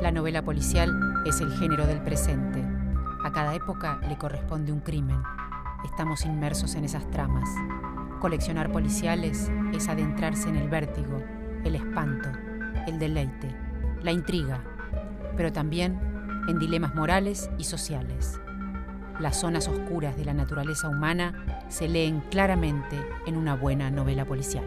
La novela policial es el género del presente. A cada época le corresponde un crimen. Estamos inmersos en esas tramas. Coleccionar policiales es adentrarse en el vértigo, el espanto, el deleite, la intriga, pero también en dilemas morales y sociales. Las zonas oscuras de la naturaleza humana se leen claramente en una buena novela policial.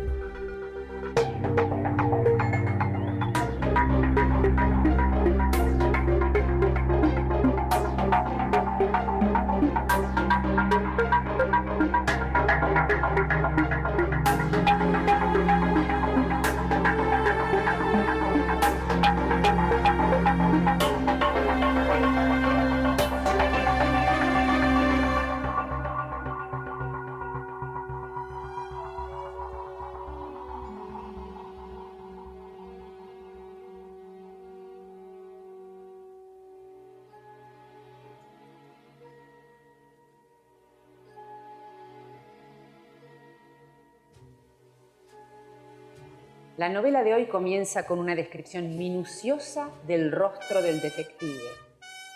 La novela de hoy comienza con una descripción minuciosa del rostro del detective.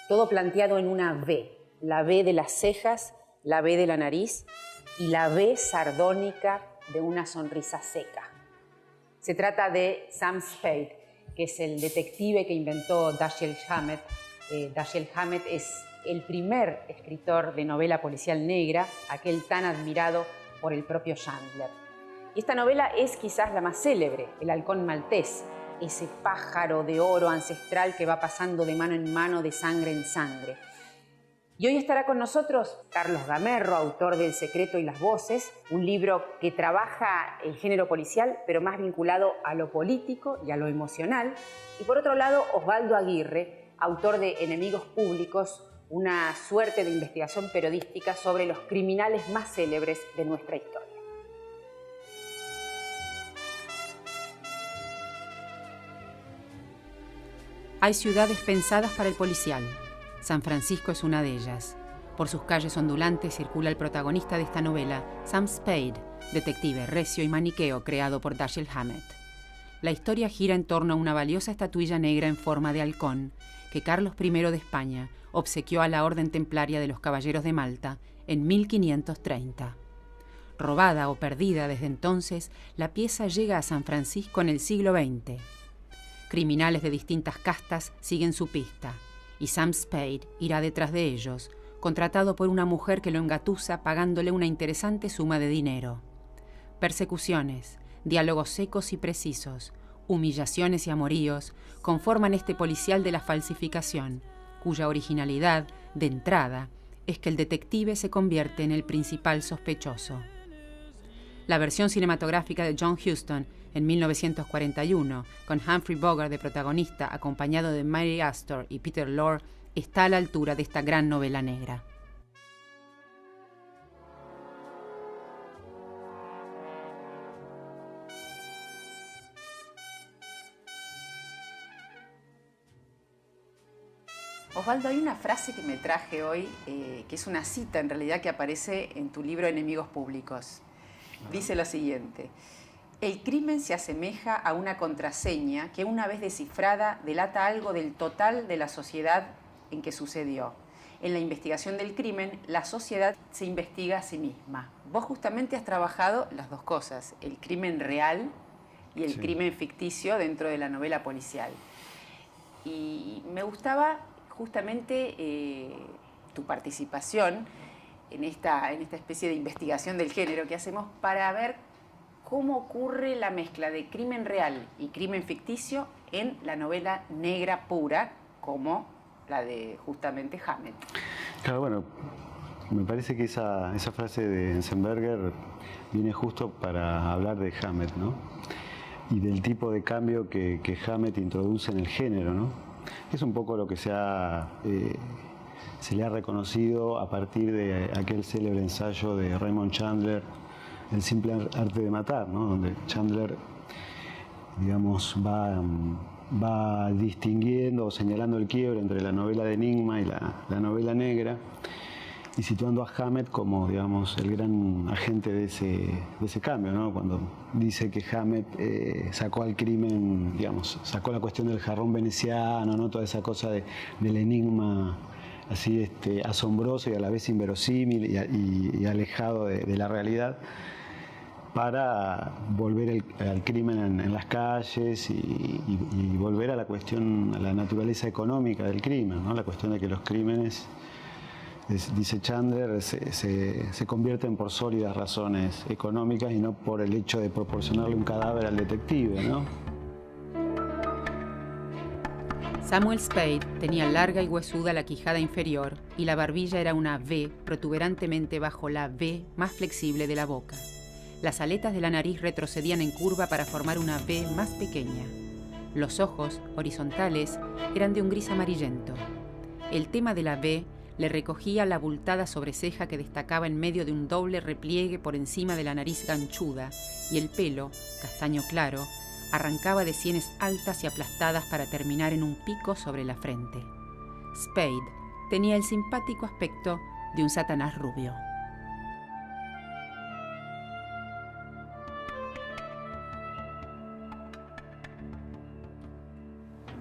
Todo planteado en una V. La V de las cejas, la V de la nariz y la V sardónica de una sonrisa seca. Se trata de Sam Spade, que es el detective que inventó Dashiell Hammett. Dashiell Hammett es el primer escritor de novela policial negra, aquel tan admirado por el propio Chandler. Y esta novela es quizás la más célebre, El halcón maltés, ese pájaro de oro ancestral que va pasando de mano en mano, de sangre en sangre. Y hoy estará con nosotros Carlos Gamerro, autor de El secreto y las voces, un libro que trabaja el género policial, pero más vinculado a lo político y a lo emocional. Y por otro lado, Osvaldo Aguirre, autor de Enemigos públicos, una suerte de investigación periodística sobre los criminales más célebres de nuestra historia. Hay ciudades pensadas para el policial. San Francisco es una de ellas. Por sus calles ondulantes circula el protagonista de esta novela, Sam Spade, detective recio y maniqueo creado por Dashiell Hammett. La historia gira en torno a una valiosa estatuilla negra en forma de halcón que Carlos I de España obsequió a la Orden Templaria de los Caballeros de Malta en 1530. Robada o perdida desde entonces, la pieza llega a San Francisco en el siglo XX. Criminales de distintas castas siguen su pista, y Sam Spade irá detrás de ellos, contratado por una mujer que lo engatusa pagándole una interesante suma de dinero. Persecuciones, diálogos secos y precisos, humillaciones y amoríos conforman este policial de la falsificación, cuya originalidad, de entrada, es que el detective se convierte en el principal sospechoso. La versión cinematográfica de John Huston en 1941, con Humphrey Bogart de protagonista acompañado de Mary Astor y Peter Lorre, está a la altura de esta gran novela negra. Osvaldo, hay una frase que me traje hoy, que es una cita en realidad que aparece en tu libro Enemigos públicos. Dice lo siguiente: el crimen se asemeja a una contraseña que una vez descifrada delata algo del total de la sociedad en que sucedió. En la investigación del crimen, la sociedad se investiga a sí misma. Vos justamente has trabajado las dos cosas, el crimen real y el crimen ficticio dentro de la novela policial. Y me gustaba justamente tu participación en esta especie de investigación del género que hacemos para ver cómo ocurre la mezcla de crimen real y crimen ficticio en la novela negra pura, como la de justamente Hammett. Claro, bueno, me parece que esa frase de Enzensberger viene justo para hablar de Hammett, ¿no? Y del tipo de cambio que Hammett introduce en el género, ¿no? Es un poco lo que se le ha reconocido a partir de aquel célebre ensayo de Raymond Chandler, El simple arte de matar, ¿no? Donde Chandler, digamos, va distinguiendo o señalando el quiebre entre la novela de enigma y la novela negra, y situando a Hammett como, digamos, el gran agente de ese cambio, ¿no? Cuando dice que Hammett sacó al crimen, digamos, sacó la cuestión del jarrón veneciano, ¿no? Toda esa cosa del enigma así asombroso y a la vez inverosímil y alejado de la realidad, para volver al crimen en las calles y volver a la cuestión, a la naturaleza económica del crimen, ¿no? La cuestión de que los crímenes, dice Chandler, se convierten por sólidas razones económicas y no por el hecho de proporcionarle un cadáver al detective, ¿no? Samuel Spade tenía larga y huesuda la quijada inferior y la barbilla era una V protuberantemente bajo la V más flexible de la boca. Las aletas de la nariz retrocedían en curva para formar una V más pequeña. Los ojos, horizontales, eran de un gris amarillento. El tema de la V le recogía la abultada sobreceja que destacaba en medio de un doble repliegue por encima de la nariz ganchuda, y el pelo, castaño claro, arrancaba de sienes altas y aplastadas para terminar en un pico sobre la frente. Spade tenía el simpático aspecto de un Satanás rubio.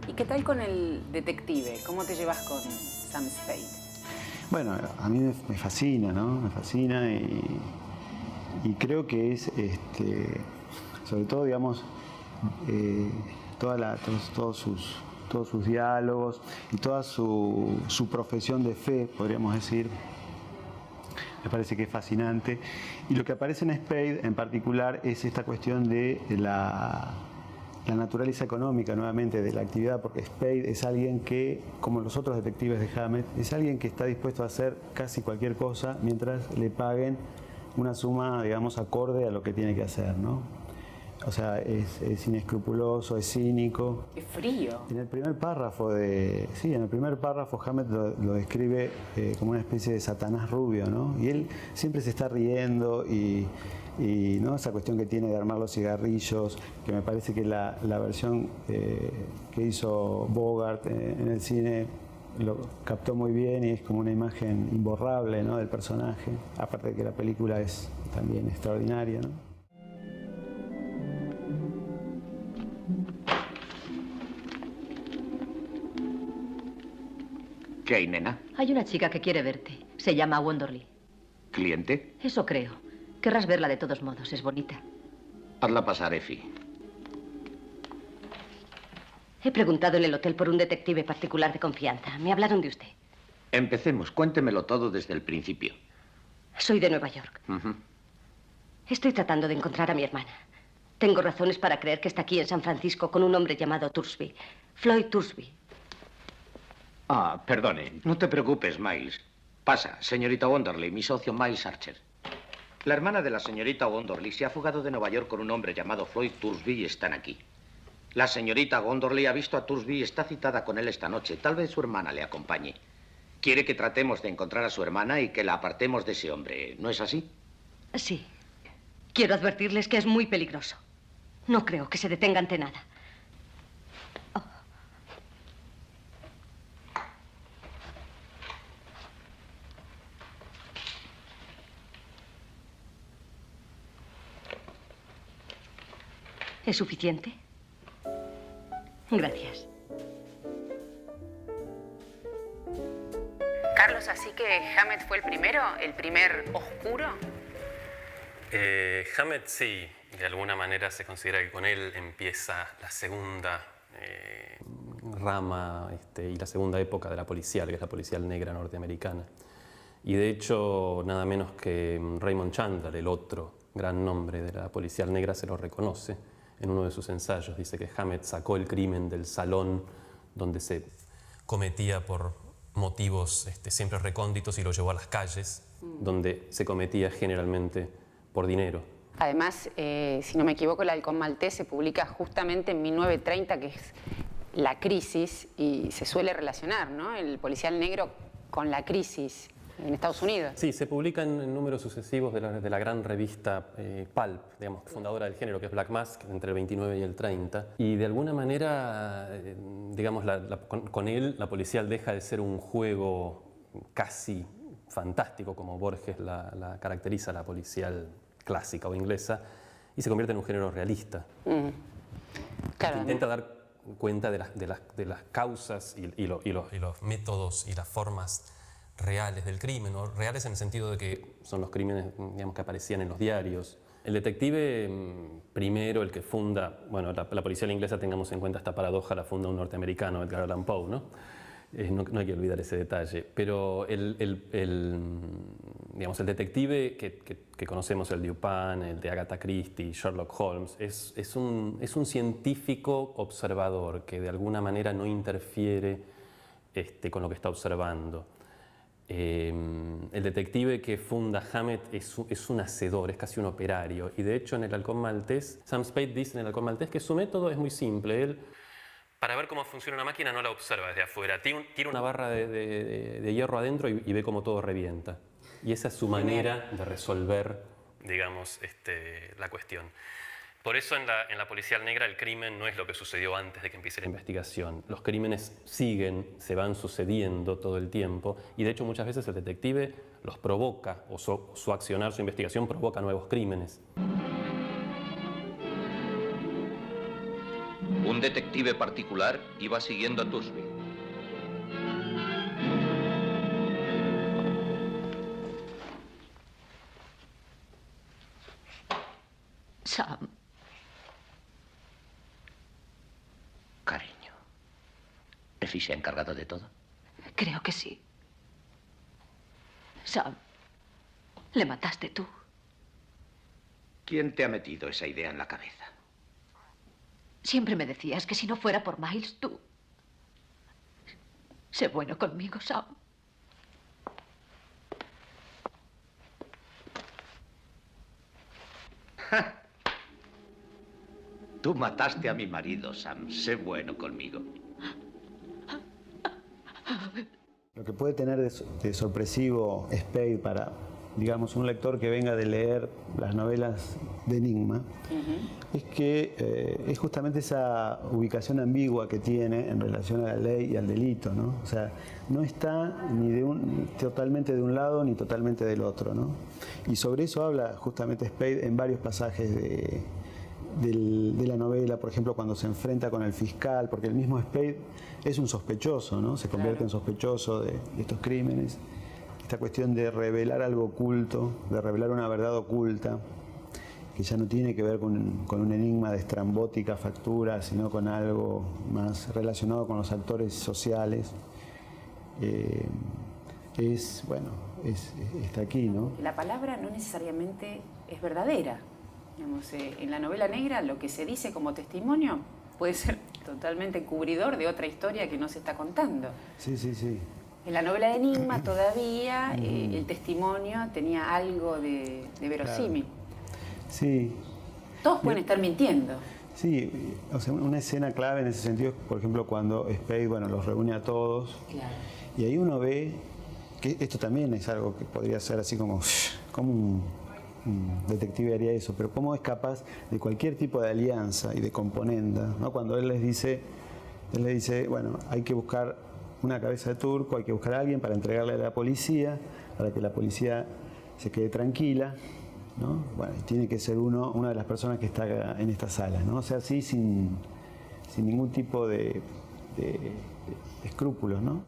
¿Y qué tal con el detective? ¿Cómo te llevas con Sam Spade? Bueno, a mí me fascina, ¿no? Me fascina y creo que es, sobre todo, digamos, todos sus diálogos y toda su profesión de fe, podríamos decir, me parece que es fascinante. Y lo que aparece en Spade en particular es esta cuestión de la naturaleza económica, nuevamente, de la actividad, porque Spade es alguien que, como los otros detectives de Hammett, es alguien que está dispuesto a hacer casi cualquier cosa mientras le paguen una suma, digamos, acorde a lo que tiene que hacer, ¿no? O sea, es inescrupuloso, es cínico. Es frío. En el primer párrafo Hammett lo describe como una especie de Satanás rubio, ¿no? Y él siempre se está riendo y ¿no? Esa cuestión que tiene de armar los cigarrillos, que me parece que la versión que hizo Bogart en el cine lo captó muy bien y es como una imagen imborrable, ¿no? Del personaje, aparte de que la película es también extraordinaria, ¿no? ¿Qué hay, nena? Hay una chica que quiere verte. Se llama Wonderly. ¿Cliente? Eso creo. Querrás verla de todos modos. Es bonita. Hazla pasar, Effie. He preguntado en el hotel por un detective particular de confianza. Me hablaron de usted. Empecemos. Cuéntemelo todo desde el principio. Soy de Nueva York. Estoy tratando de encontrar a mi hermana. Tengo razones para creer que está aquí en San Francisco con un hombre llamado Thursby. Floyd Thursby. Ah, perdone. No te preocupes, Miles. Pasa, señorita Wonderly, mi socio Miles Archer. La hermana de la señorita Wonderly se ha fugado de Nueva York con un hombre llamado Floyd Thursby y están aquí. La señorita Wonderly ha visto a Thursby y está citada con él esta noche. Tal vez su hermana le acompañe. Quiere que tratemos de encontrar a su hermana y que la apartemos de ese hombre. ¿No es así? Sí. Quiero advertirles que es muy peligroso. No creo que se detenga ante nada. ¿Es suficiente? Gracias. Carlos, así que Hammett fue el primero, el primer oscuro. Hammett sí, de alguna manera se considera que con él empieza la segunda rama y la segunda época de la policial, que es la policial negra norteamericana. Y de hecho, nada menos que Raymond Chandler, el otro gran nombre de la policial negra, se lo reconoce en uno de sus ensayos. Dice que Hammett sacó el crimen del salón donde se cometía por motivos siempre recónditos y lo llevó a las calles, donde se cometía generalmente por dinero. Además, si no me equivoco, el Halcón Maltés se publica justamente en 1930, que es la crisis, y se suele relacionar, ¿no?, el policial negro con la crisis en Estados Unidos. Sí, se publica en números sucesivos de la gran revista Pulp, digamos, fundadora del género, que es Black Mask, entre el 29 y el 30. Y de alguna manera, digamos, con él la policial deja de ser un juego casi fantástico como Borges la caracteriza, la policial clásica o inglesa, y se convierte en un género realista. Claro, que intenta dar cuenta de las causas y los métodos y las formas reales del crimen, o reales en el sentido de que son los crímenes, digamos, que aparecían en los diarios. El detective primero, el que funda, bueno, la policial inglesa, tengamos en cuenta esta paradoja, la funda un norteamericano, Edgar Allan Poe, ¿no? No hay que olvidar ese detalle, pero digamos, el detective que conocemos, el Dupin, el de Agatha Christie, Sherlock Holmes, es un científico observador que de alguna manera no interfiere con lo que está observando. El detective que funda Hammett es un hacedor, es casi un operario, y de hecho en El Halcón Maltés, Sam Spade dice en El Halcón Maltés que su método es muy simple. Él, para ver cómo funciona una máquina, no la observa desde afuera. Tira una barra de hierro adentro y ve cómo todo revienta. Y esa es su manera de resolver, digamos, la cuestión. Por eso en la policial negra el crimen no es lo que sucedió antes de que empiece la investigación. Los crímenes siguen, se van sucediendo todo el tiempo, y de hecho muchas veces el detective los provoca, o su accionar, su investigación provoca nuevos crímenes. Un detective particular iba siguiendo a Thursby. Sam. Cariño, ¿Effie se ha encargado de todo? Creo que sí. Sam, le mataste tú. ¿Quién te ha metido esa idea en la cabeza? Siempre me decías que si no fuera por Miles, tú... Sé bueno conmigo, Sam. Tú mataste a mi marido, Sam. Sé bueno conmigo. Lo que puede tener de sorpresivo Spade para, digamos, un lector que venga de leer las novelas de Enigma, es que es justamente esa ubicación ambigua que tiene en relación a la ley y al delito, ¿no? O sea, no está ni totalmente de un lado ni totalmente del otro, ¿no? Y sobre eso habla justamente Spade en varios pasajes de la novela, por ejemplo, cuando se enfrenta con el fiscal, porque el mismo Spade es un sospechoso, ¿no? Se convierte en sospechoso de estos crímenes. Esta cuestión de revelar algo oculto, de revelar una verdad oculta, que ya no tiene que ver con un enigma de estrambótica factura, sino con algo más relacionado con los actores sociales. Está aquí, ¿no? La palabra no necesariamente es verdadera. Digamos, en la novela negra lo que se dice como testimonio puede ser totalmente encubridor de otra historia que no se está contando. Sí, sí, sí. En la novela de Enigma todavía el testimonio tenía algo de verosímil. Claro. Sí. Todos pueden estar mintiendo. Sí, o sea, una escena clave en ese sentido es, por ejemplo, cuando Spade, los reúne a todos. Claro. Y ahí uno ve que esto también es algo que podría ser así como un detective haría eso, pero cómo es capaz de cualquier tipo de alianza y de componenda, ¿no? Cuando él le dice, bueno, hay que buscar una cabeza de turco, hay que buscar a alguien para entregarle a la policía, para que la policía se quede tranquila, ¿no? Bueno, tiene que ser una de las personas que está en esta sala, ¿no? O sea, así sin ningún tipo de escrúpulos, ¿no?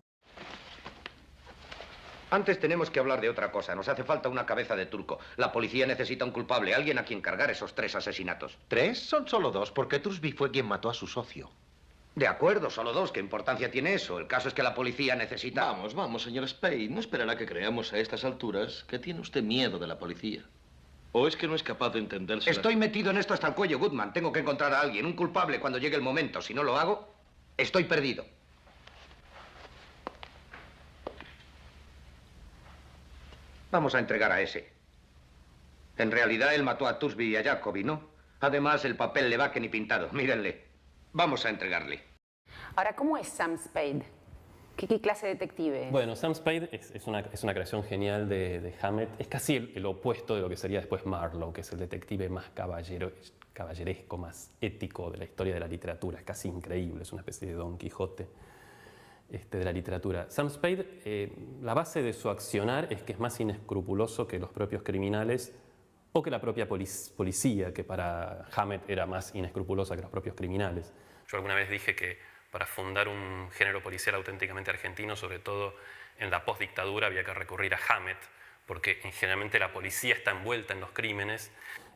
Antes tenemos que hablar de otra cosa. Nos hace falta una cabeza de turco. La policía necesita un culpable, alguien a quien cargar esos 3 asesinatos. ¿3? Son solo 2, porque Thursby fue quien mató a su socio. De acuerdo, solo 2. ¿Qué importancia tiene eso? El caso es que la policía necesita... Vamos, señor Spade. No esperará que creamos a estas alturas que tiene usted miedo de la policía. ¿O es que no es capaz de entenderse? Estoy metido en esto hasta el cuello, Goodman. Tengo que encontrar a alguien, un culpable cuando llegue el momento. Si no lo hago, estoy perdido. Vamos a entregar a ese. En realidad él mató a Thursby y a Jacobi, ¿no? Además, el papel le va que ni pintado. Mírenle. Vamos a entregarle. Ahora, ¿cómo es Sam Spade? ¿Qué clase de detective es? Bueno, Sam Spade es una creación genial de Hammett. Es casi el opuesto de lo que sería después Marlowe, que es el detective más caballeresco, más ético de la historia de la literatura. Es casi increíble, es una especie de Don Quijote. de la literatura. Sam Spade, la base de su accionar es que es más inescrupuloso que los propios criminales o que la propia policía, que para Hammett era más inescrupulosa que los propios criminales. Yo alguna vez dije que para fundar un género policial auténticamente argentino, sobre todo en la postdictadura, había que recurrir a Hammett, porque generalmente la policía está envuelta en los crímenes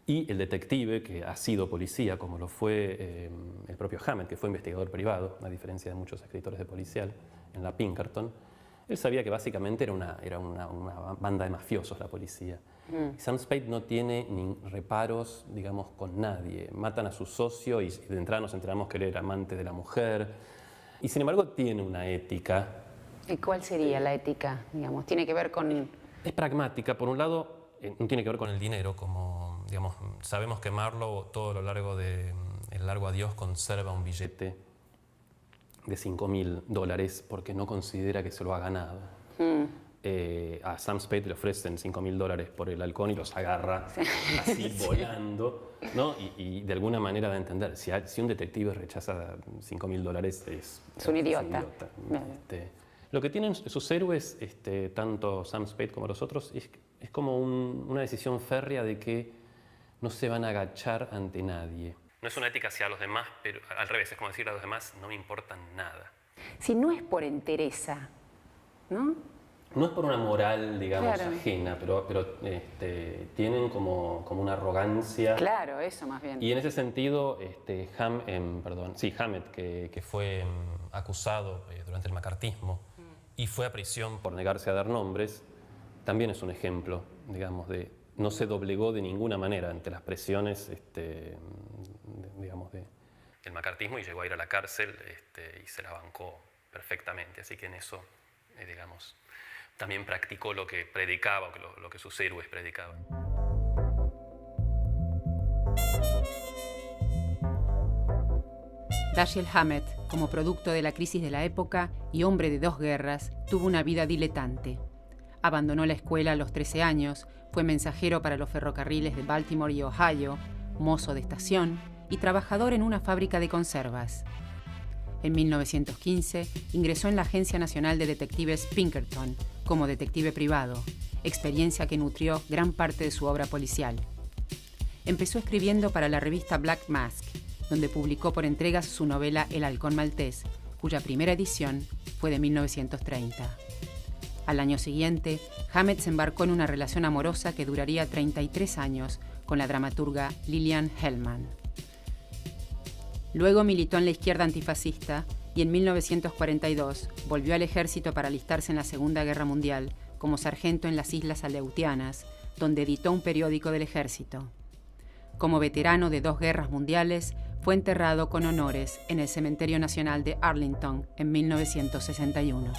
y el detective, que ha sido policía, como lo fue el propio Hammett, que fue investigador privado, a diferencia de muchos escritores de policial, en la Pinkerton, él sabía que básicamente era una banda de mafiosos la policía. Sam Spade no tiene ni reparos, digamos, con nadie. Matan a su socio y de entrada nos enteramos que él era amante de la mujer. Y sin embargo tiene una ética. ¿Y cuál sería la ética? Digamos, tiene que ver con... Es pragmática. Por un lado, no tiene que ver con el dinero, como, digamos, sabemos que Marlowe todo lo largo de El largo adiós conserva un billete de $5.000 porque no considera que se lo ha ganado. A Sam Spade le ofrecen $5.000 por el halcón y los agarra así volando, ¿no? Y de alguna manera da a entender, si un detective rechaza $5.000 es un idiota. Lo que tienen sus héroes, tanto Sam Spade como los otros, es como una decisión férrea de que no se van a agachar ante nadie. No es una ética hacia los demás, pero al revés, es como decir a los demás no me importan nada. Si no es por entereza, ¿no? No es por una moral, digamos, claro, ajena, pero tienen como una arrogancia. Claro, eso más bien. Y en ese sentido, Hammett, que fue acusado durante el macartismo y fue a prisión por negarse a dar nombres, también es un ejemplo, digamos, de no se doblegó de ninguna manera ante las presiones, digamos, del macartismo y llegó a ir a la cárcel y se la bancó perfectamente. Así que en eso, digamos, también practicó lo que predicaba, o lo que sus héroes predicaban. Dashiell Hammett, como producto de la crisis de la época y hombre de 2 guerras, tuvo una vida diletante. Abandonó la escuela a los 13 años, fue mensajero para los ferrocarriles de Baltimore y Ohio, mozo de estación y trabajador en una fábrica de conservas. En 1915 ingresó en la Agencia Nacional de Detectives Pinkerton como detective privado, experiencia que nutrió gran parte de su obra policial. Empezó escribiendo para la revista Black Mask, donde publicó por entregas su novela El halcón maltés, cuya primera edición fue de 1930. Al año siguiente, Hammett se embarcó en una relación amorosa que duraría 33 años con la dramaturga Lillian Hellman. Luego militó en la izquierda antifascista y en 1942 volvió al ejército para alistarse en la Segunda Guerra Mundial como sargento en las Islas Aleutianas, donde editó un periódico del ejército. Como veterano de 2 guerras mundiales, fue enterrado con honores en el Cementerio Nacional de Arlington en 1961.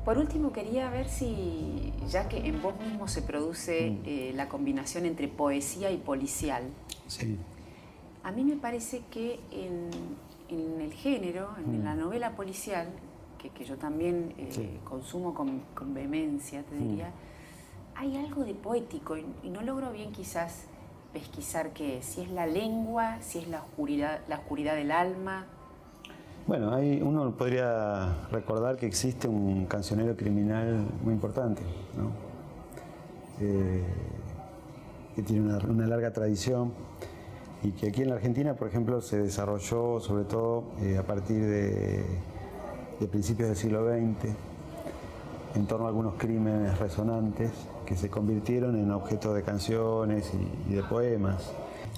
Por último, quería ver si, ya que en vos mismo se produce la combinación entre poesía y policial, sí. A mí me parece que en el género, en la novela policial, que yo también consumo con vehemencia, te diría, hay algo de poético y no logro bien quizás pesquisar qué es, si es la lengua, si es la oscuridad del alma. Bueno, uno podría recordar que existe un cancionero criminal muy importante, ¿no? Que tiene una larga tradición y que aquí en la Argentina, por ejemplo, se desarrolló sobre todo a partir de principios del siglo XX, en torno a algunos crímenes resonantes que se convirtieron en objeto de canciones y de poemas.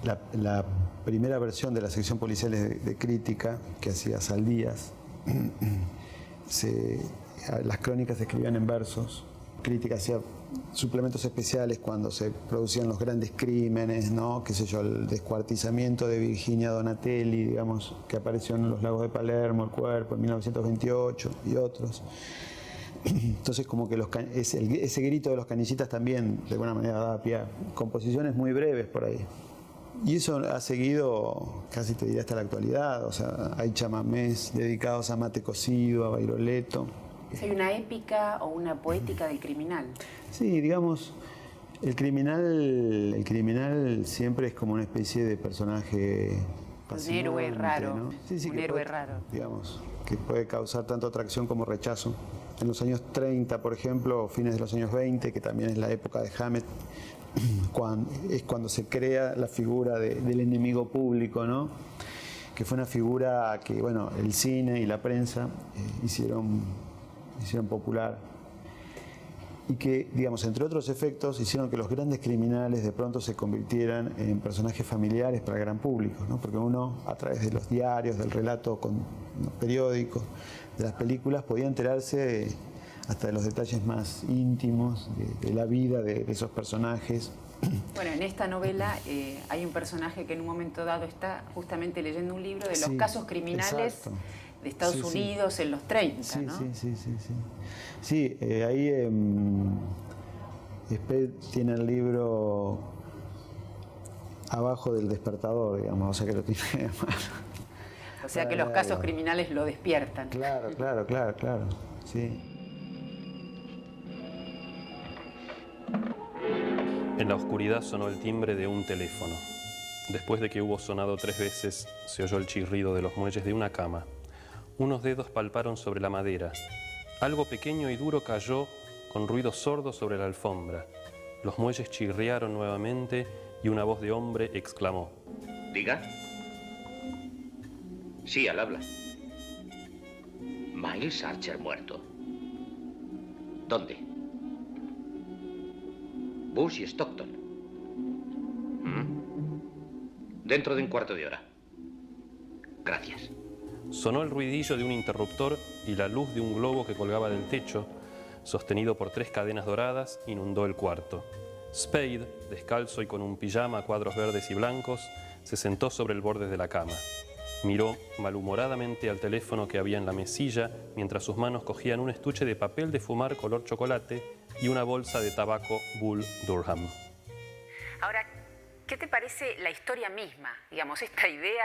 La primera versión de la sección policial de crítica que hacía Saldías, las crónicas se escribían en versos, crítica hacía suplementos especiales cuando se producían los grandes crímenes, ¿no? Qué sé yo, el descuartizamiento de Virginia Donatelli, digamos, que apareció en Los Lagos de Palermo, El Cuerpo, en 1928 y otros. Entonces como que ese grito de los canillitas también de alguna manera daba pie a composiciones muy breves por ahí. Y eso ha seguido, casi te diría, hasta la actualidad. O sea, hay chamamés dedicados a mate cocido, a Bairoleto. ¿Hay una épica o una poética del criminal? Sí, digamos, El criminal siempre es como una especie de personaje fascinante, un héroe raro, ¿no? Sí, un héroe raro. Digamos, que puede causar tanto atracción como rechazo. En los años 30, por ejemplo, o fines de los años 20, que también es la época de Hammett, es cuando se crea la figura del enemigo público, ¿no? Que fue una figura que, bueno, el cine y la prensa hicieron popular. Y que, digamos, entre otros efectos, hicieron que los grandes criminales de pronto se convirtieran en personajes familiares para el gran público, ¿no? Porque uno, a través de los diarios, del relato con los periódicos, de las películas, podía enterarse hasta de los detalles más íntimos de la vida de esos personajes. Bueno, en esta novela hay un personaje que en un momento dado está justamente leyendo un libro de los casos criminales. Exacto. De Estados Unidos en los 30, ¿no? Sí, ahí Spade tiene el libro abajo del despertador, digamos, o sea que lo tiene más. O sea que los casos criminales lo despiertan. Claro, sí. En la oscuridad sonó el timbre de un teléfono. Después de que hubo sonado 3 veces, se oyó el chirrido de los muelles de una cama. Unos dedos palparon sobre la madera. Algo pequeño y duro cayó con ruido sordo sobre la alfombra. Los muelles chirriaron nuevamente y una voz de hombre exclamó: ¿Diga? Sí, al habla. Miles Archer muerto. ¿Dónde? Bush y Stockton. Dentro de un cuarto de hora. Gracias. Sonó el ruidillo de un interruptor y la luz de un globo que colgaba del techo, sostenido por 3 cadenas doradas, inundó el cuarto. Spade, descalzo y con un pijama a cuadros verdes y blancos, se sentó sobre el borde de la cama. Miró malhumoradamente al teléfono que había en la mesilla mientras sus manos cogían un estuche de papel de fumar color chocolate y una bolsa de tabaco Bull Durham. Ahora, ¿qué te parece la historia misma? Digamos, esta idea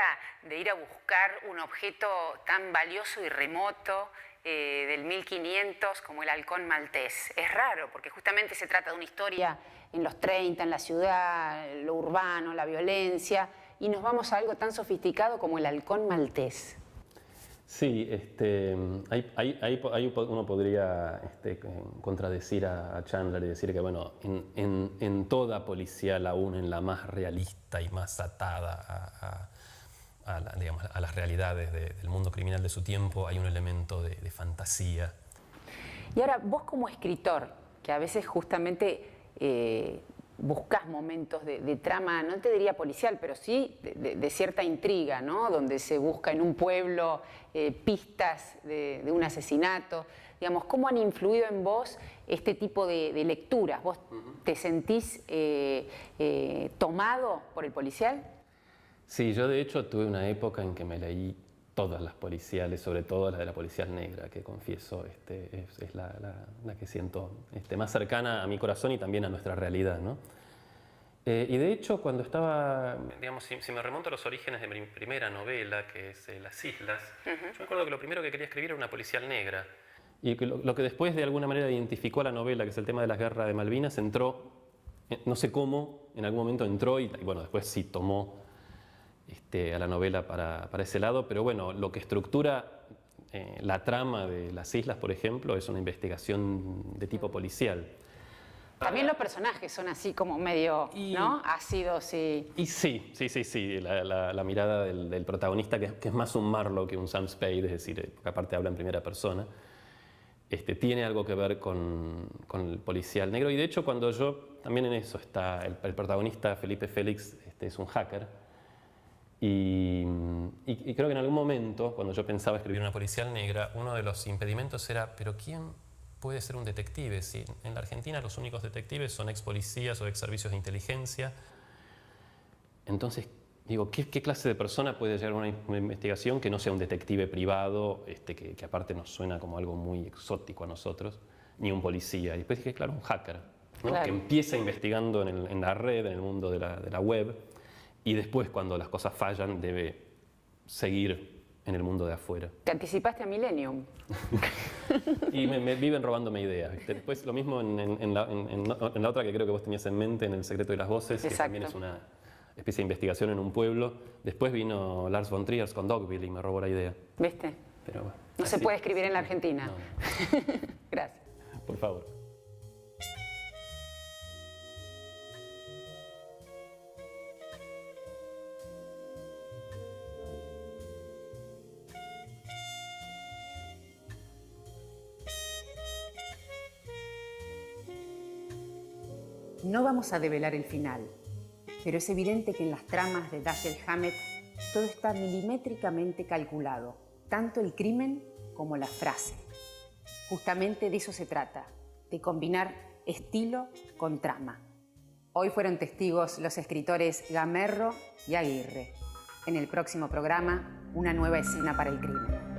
de ir a buscar un objeto tan valioso y remoto del 1500 como el halcón maltés. Es raro, porque justamente se trata de una historia en los 30, en la ciudad, lo urbano, la violencia, y nos vamos a algo tan sofisticado como el halcón maltés. Sí, ahí uno podría contradecir a Chandler y decir que, bueno, en toda policial, aún en la más realista y más atada a las realidades del mundo criminal de su tiempo, hay un elemento de fantasía. Y ahora, vos como escritor, que a veces justamente buscás momentos de trama, no te diría policial, pero sí de cierta intriga, ¿no? Donde se busca en un pueblo pistas de un asesinato. Digamos, ¿cómo han influido en vos este tipo de lecturas? ¿Vos te sentís tomado por el policial? Sí, yo de hecho tuve una época en que me leí todas las policiales, sobre todo la de la policial negra, que confieso es la que siento más cercana a mi corazón y también a nuestra realidad, ¿no? Y de hecho, cuando estaba, digamos, si me remonto a los orígenes de mi primera novela, que es Las Islas, yo me acuerdo que lo primero que quería escribir era una policial negra. Y lo que después de alguna manera identificó a la novela, que es el tema de la guerra de Malvinas, entró, no sé cómo, en algún momento entró y bueno, después sí tomó a la novela para ese lado, pero bueno, lo que estructura la trama de Las Islas, por ejemplo, es una investigación de tipo policial. También los personajes son así como medio, ¿no? Ácidos y... Y sí, la mirada del protagonista, que es más un Marlowe que un Sam Spade, es decir, porque aparte habla en primera persona, tiene algo que ver con el policial negro. Y de hecho, cuando yo, también en eso está, el protagonista, Felipe Félix, es un hacker. Y creo que en algún momento, cuando yo pensaba escribir una policial negra, uno de los impedimentos era, ¿pero quién puede ser un detective? Si en la Argentina los únicos detectives son ex policías o ex servicios de inteligencia. Entonces, digo, ¿qué clase de persona puede llegar a una investigación que no sea un detective privado, que aparte nos suena como algo muy exótico a nosotros, ni un policía? Y después dije, claro, un hacker, ¿no? Claro. Que empieza investigando en la red, en el mundo de la web, y después, cuando las cosas fallan, debe seguir en el mundo de afuera. Te anticipaste a Millennium. Y me viven robándome ideas. Después lo mismo en la otra que creo que vos tenías en mente, en El secreto de las voces, Exacto. que también es una especie de investigación en un pueblo. Después vino Lars von Trier con Dogville y me robó la idea. ¿Viste? Pero bueno, No se puede escribir en la Argentina. No. Gracias. Por favor. No vamos a develar el final, pero es evidente que en las tramas de Dashiell Hammett todo está milimétricamente calculado, tanto el crimen como la frase. Justamente de eso se trata, de combinar estilo con trama. Hoy fueron testigos los escritores Gamerro y Aguirre. En el próximo programa, una nueva escena para el crimen.